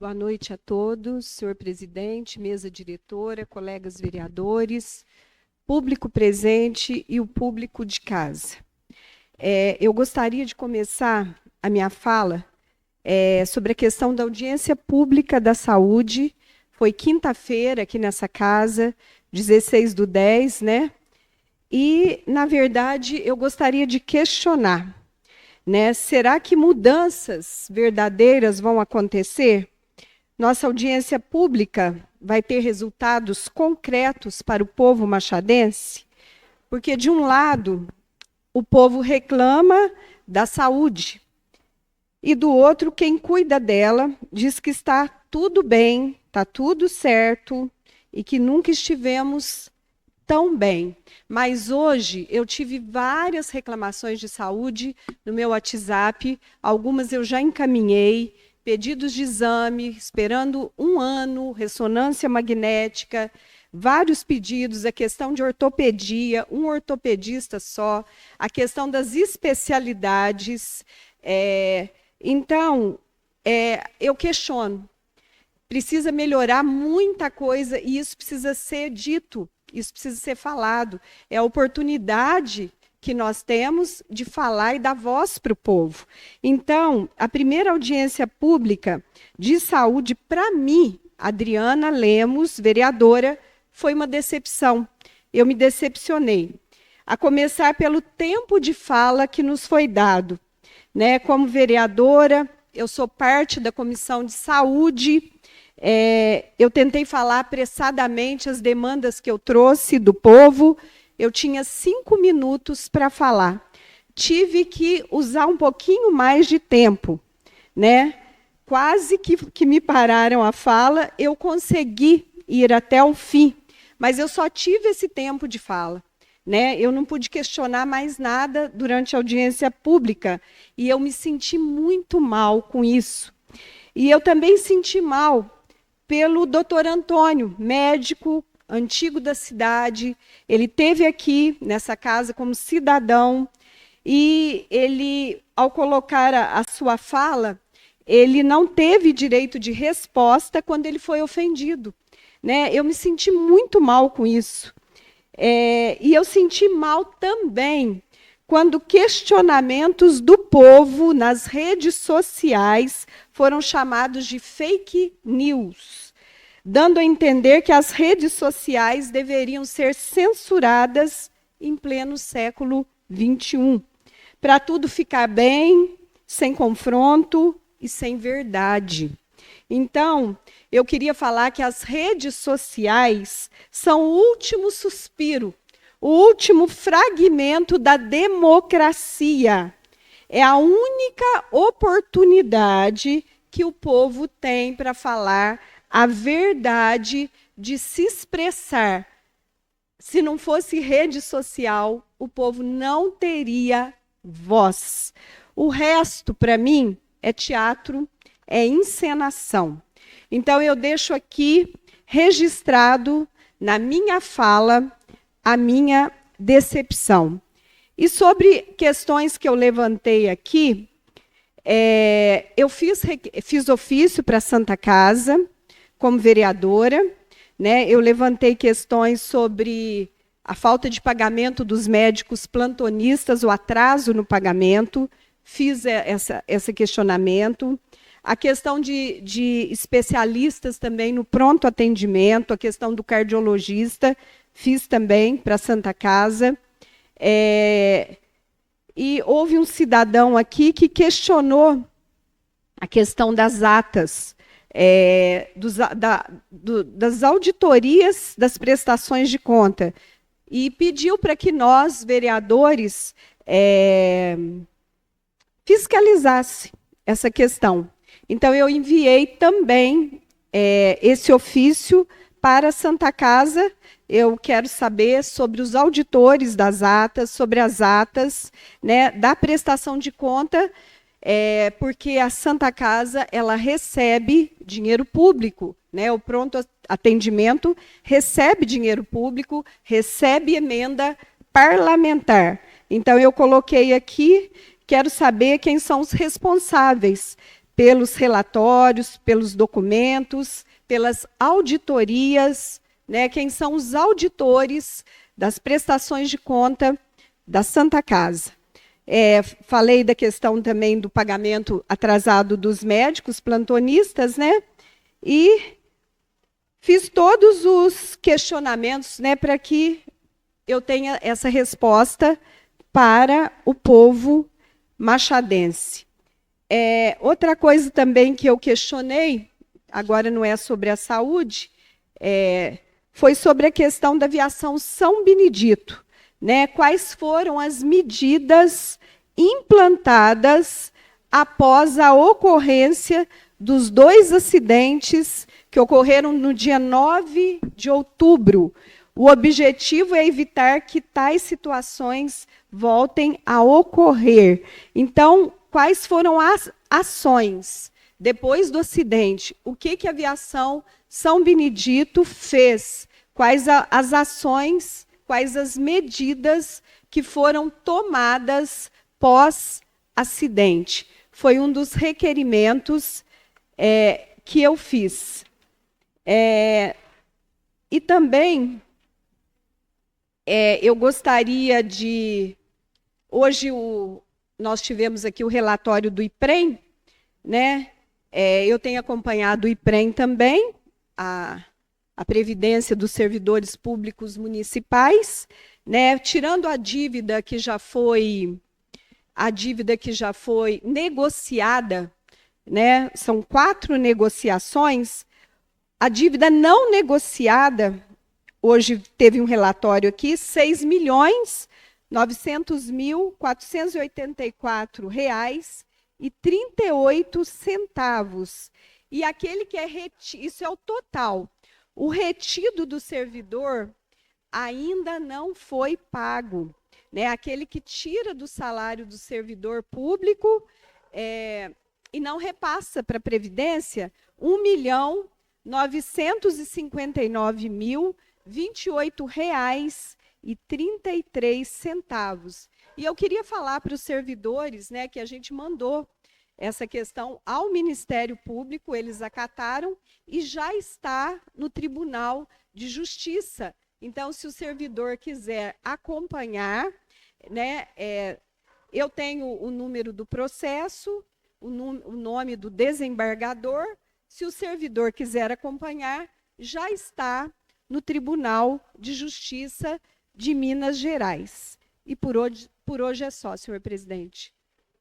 Boa noite a todos, senhor presidente, mesa diretora, colegas vereadores, público presente e o público de casa. Eu gostaria de começar a minha fala sobre a questão da audiência pública da saúde. Foi quinta-feira aqui nessa casa, 16/10, né? E, na verdade, eu gostaria de questionar, né? Será que mudanças verdadeiras vão acontecer? Nossa audiência pública vai ter resultados concretos para o povo machadense? Porque, de um lado, o povo reclama da saúde, e do outro, quem cuida dela diz que está tudo bem, está tudo certo, e que nunca estivemos tão bem. Mas hoje eu tive várias reclamações de saúde no meu WhatsApp, algumas eu já encaminhei, pedidos de exame, esperando 1 ano, ressonância magnética, vários pedidos, a questão de ortopedia, um ortopedista só, a questão das especialidades. Então, eu questiono, precisa melhorar muita coisa e isso precisa ser dito, isso precisa ser falado. É a oportunidade que nós temos de falar e dar voz para o povo. Então, a primeira audiência pública de saúde, para mim, Adriana Lemos, vereadora, foi uma decepção. Eu me decepcionei. A começar pelo tempo de fala que nos foi dado, né? Como vereadora, eu sou parte da Comissão de Saúde. Eu tentei falar apressadamente as demandas que eu trouxe do povo. Eu tinha 5 minutos para falar. Tive que usar um pouquinho mais de tempo, né? Quase que me pararam a fala, eu consegui ir até o fim, mas eu só tive esse tempo de fala, né? Eu não pude questionar mais nada durante a audiência pública, e eu me senti muito mal com isso. E eu também senti mal pelo doutor Antônio, médico antigo da cidade. Ele esteve aqui nessa casa como cidadão e ele, ao colocar a sua fala, ele não teve direito de resposta quando ele foi ofendido, né? Eu me senti muito mal com isso. E eu senti mal também quando questionamentos do povo nas redes sociais foram chamados de fake news, dando a entender que as redes sociais deveriam ser censuradas em pleno século XXI, para tudo ficar bem, sem confronto e sem verdade. Então, eu queria falar que as redes sociais são o último suspiro, o último fragmento da democracia. É a única oportunidade que o povo tem para falar a verdade, de se expressar. Se não fosse rede social, o povo não teria voz. O resto, para mim, é teatro, é encenação. Então, eu deixo aqui registrado na minha fala a minha decepção. E sobre questões que eu levantei aqui, eu fiz ofício para a Santa Casa, como vereadora, né? Eu levantei questões sobre a falta de pagamento dos médicos plantonistas, o atraso no pagamento, fiz esse questionamento. A questão de especialistas também no pronto atendimento, a questão do cardiologista, fiz também para a Santa Casa. E houve um cidadão aqui que questionou a questão das atas, das auditorias das prestações de conta, e pediu para que nós, vereadores, fiscalizasse essa questão. Então, eu enviei também esse ofício para a Santa Casa. Eu quero saber sobre os auditores das atas, sobre as atas, né, da prestação de conta, porque a Santa Casa ela recebe dinheiro público, né? O pronto atendimento recebe dinheiro público, recebe emenda parlamentar. Então, eu coloquei aqui, quero saber quem são os responsáveis pelos relatórios, pelos documentos, pelas auditorias, né, quem são os auditores das prestações de conta da Santa Casa. Falei da questão também do pagamento atrasado dos médicos plantonistas, né, e fiz todos os questionamentos, né, para que eu tenha essa resposta para o povo machadense. Outra coisa também que eu questionei, agora não é sobre a saúde, foi sobre a questão da aviação São Benedito, né? Quais foram as medidas implantadas após a ocorrência dos 2 acidentes que ocorreram no dia 9 de outubro. O objetivo é evitar que tais situações voltem a ocorrer. Então, quais foram as ações depois do acidente? O que a aviação São Benedito fez? Quais as ações, quais as medidas que foram tomadas pós-acidente? Foi um dos requerimentos que eu fiz. E também eu gostaria de... Hoje nós tivemos aqui o relatório do IPREM, né? Eu tenho acompanhado o IPREM também, a Previdência dos Servidores Públicos Municipais, né? Tirando a dívida que já foi negociada, né? São 4 negociações. A dívida não negociada, hoje teve um relatório aqui, R$ 6.900.484,38. E aquele que isso é o total. O retido do servidor ainda não foi pago, né? Aquele que tira do salário do servidor público e não repassa para a Previdência, R$ 1.959.028,33. E eu queria falar para os servidores, né, que a gente mandou essa questão ao Ministério Público, eles acataram e já está no Tribunal de Justiça. Então, se o servidor quiser acompanhar, né, eu tenho o número do processo, o nome do desembargador. Se o servidor quiser acompanhar, já está no Tribunal de Justiça de Minas Gerais. E por hoje é só, senhor presidente.